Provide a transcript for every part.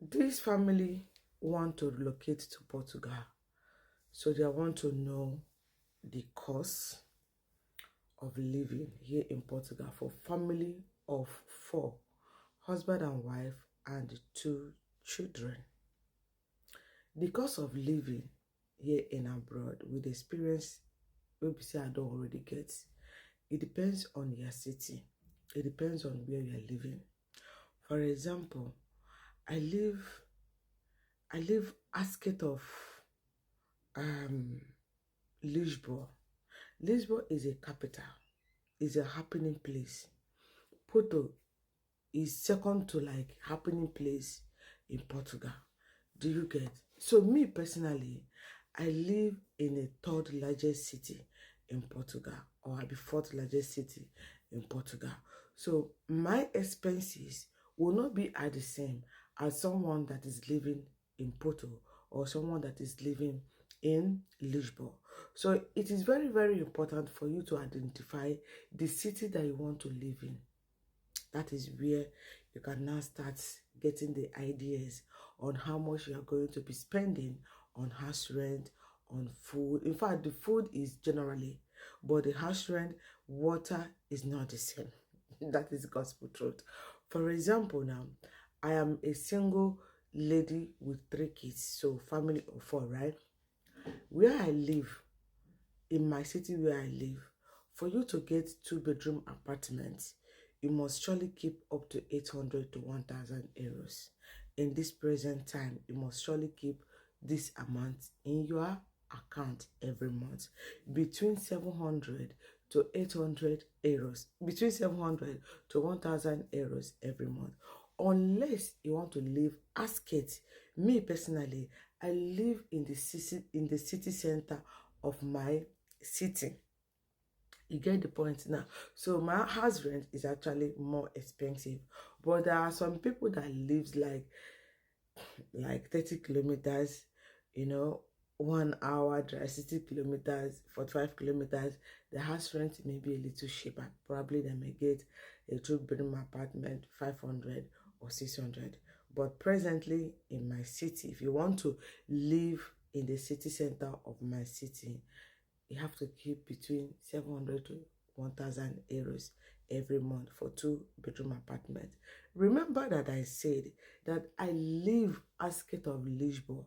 This family want to relocate to Portugal, so they want to know the cost of living here in Portugal for family of 4, husband and wife and 2 children. The cost of living here in abroad with experience maybe say I don't already get. It depends on your city. It depends on where you are living. For example, I live outskirts of Lisbon. Lisbon is a capital, is a happening place. Porto is second to like happening place in Portugal. Do you get? So me personally, I live in a third largest city in Portugal, or I be fourth largest city in Portugal. So my expenses will not be at the same as someone that is living in Porto or someone that is living in Lisbon. So it is very, very important for you to identify the city that you want to live in. That is where you can now start getting the ideas on how much you are going to be spending on house rent, on food. In fact, the food is generally, but the house rent, water is not the same. That is gospel truth. For example, now, I am a single lady with 3 kids, so family of 4, right? Where I live, in my city where I live, for you to get 2-bedroom apartments, you must surely keep up to 800 to 1,000 euros. In this present time, you must surely keep this amount in your account every month. Between 700 to 800 euros, between 700 to 1,000 euros every month. Unless you want to live outskirts. Me personally, I live in the city center of my city. You get the point now. So my house rent is actually more expensive, but there are some people that lives like 30 kilometers, 1 hour drive, 60 kilometers, 45 kilometers. The house rent may be a little cheaper. Probably they may get a 2-bedroom apartment 500 or 600. But presently in my city, if you want to live in the city center of my city, you have to keep between 700 to 1,000 euros every month for 2-bedroom apartment. Remember that I said that I live outskirts of Lisbon.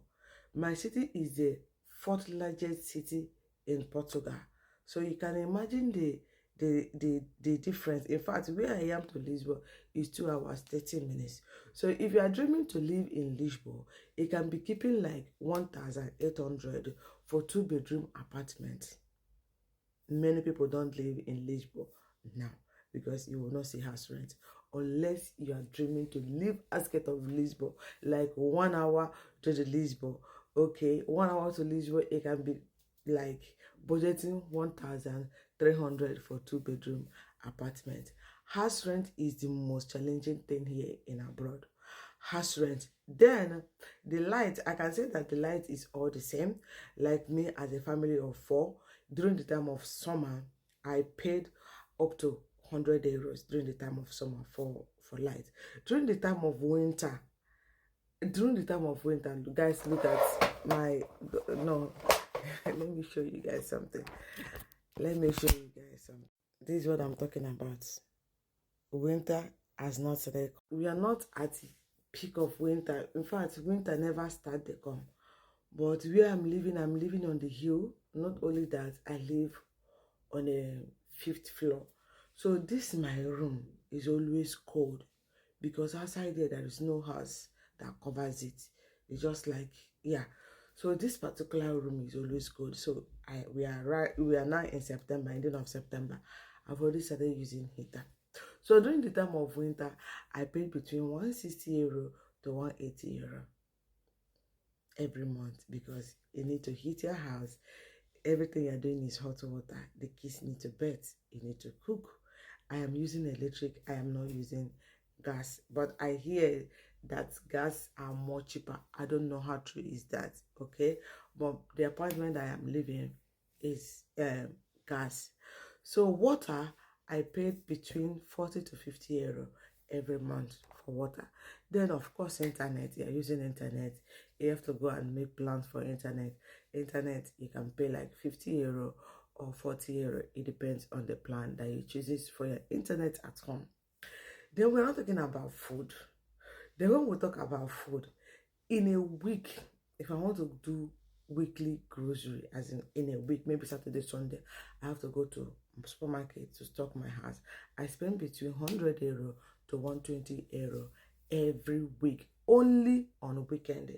My city is the 4th largest city in Portugal. So you can imagine the difference. In fact, where I am to Lisbon is 2 hours 30 minutes. So if you are dreaming to live in Lisbon, it can be keeping like 1,800 for 2-bedroom apartment. Many people don't live in Lisbon now because you will not see house rent unless you are dreaming to live outskirts of Lisbon, like 1 hour to the Lisbon. Okay, 1 hour to Lisbon, it can be like budgeting 1,300 for 2-bedroom apartment. House rent is the most challenging thing here in abroad. House rent. Then the light, I can say that the light is all the same. Like me as a family of 4, during the time of summer, I paid up to 100 euros during the time of summer for light. During the time of winter, guys, look at my, no, let me show you guys something. This is what I'm talking about. Winter has not started. We are not at the peak of winter. In fact, winter never started to come. But where I'm living on the hill. Not only that, I live on a 5th floor. So this my room is always cold because outside there is no house that covers it. It's just like, yeah. So this particular room is always cold. So we are now in September, ending of September. I've already started using heater. So during the time of winter, I paid between 160 euro to 180 euro every month because you need to heat your house. Everything you're doing is hot water. The kids need to bathe. You need to cook. I am using electric. I am not using gas. But I hear that gas are more cheaper. I don't know how true is that. Okay. But the apartment I am living is gas. So water, I paid between 40 to 50 euro every month for for water. Then of course internet, you're using internet, you have to go and make plans for internet. Internet, you can pay like 50 euro or 40 euro. It depends on the plan that you choose for your internet at home. Then we're not talking about food. Then when we talk about food, in a week, if I want to do weekly grocery, as in a week, maybe Saturday, Sunday, I have to go to supermarket to stock my house. I spend between 100 euro to 120 euro every week, only on a weekend.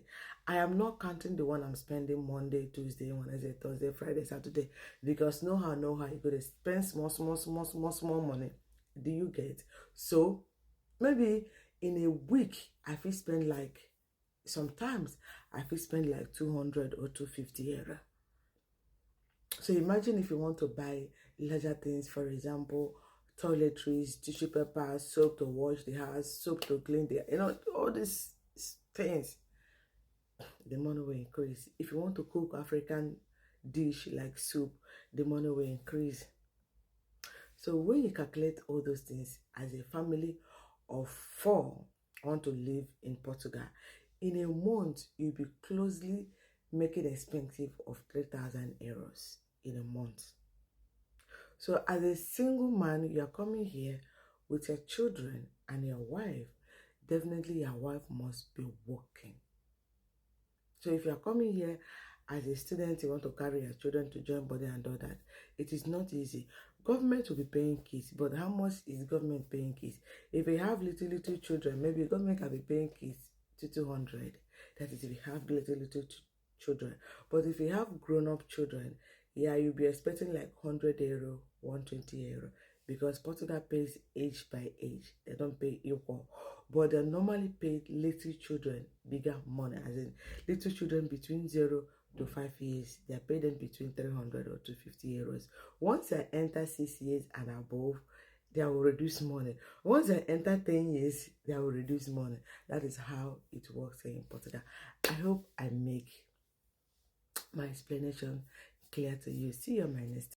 I am not counting the one I'm spending Monday, Tuesday, Wednesday, Thursday, Friday, Saturday, because no how you go to spend small money. Do you get? So maybe in a week I feel spend like, sometimes I feel spend like 200 or 250 euro. So imagine if you want to buy larger things, for example, toiletries, tissue paper, soap to wash the house, soap to clean the, all these things, the money will increase. If you want to cook African dish like soup, the money will increase. So when you calculate all those things, as a family of 4 want to live in Portugal, in a month you'll be closely making expensive of 3,000 euros in a month. So as a single man, you are coming here with your children and your wife. Definitely your wife must be working. So if you are coming here as a student, you want to carry your children to join body and all that, it is not easy. Government will be paying kids, but how much is government paying kids? If you have little children, maybe government can be paying kids to 200. That is if you have little children. But if you have grown-up children, yeah, you'll be expecting like 100 euro, 120 euro, because Portugal pays age by age. They don't pay equal. But they normally pay little children bigger money, as in little children between 0 to 5 years, they pay them between 300 or 250 euros. Once they enter 6 years and above, they will reduce money. Once they enter 10 years, they will reduce money. That is how it works here in Portugal. I hope I make my explanation clear to you. See you on my next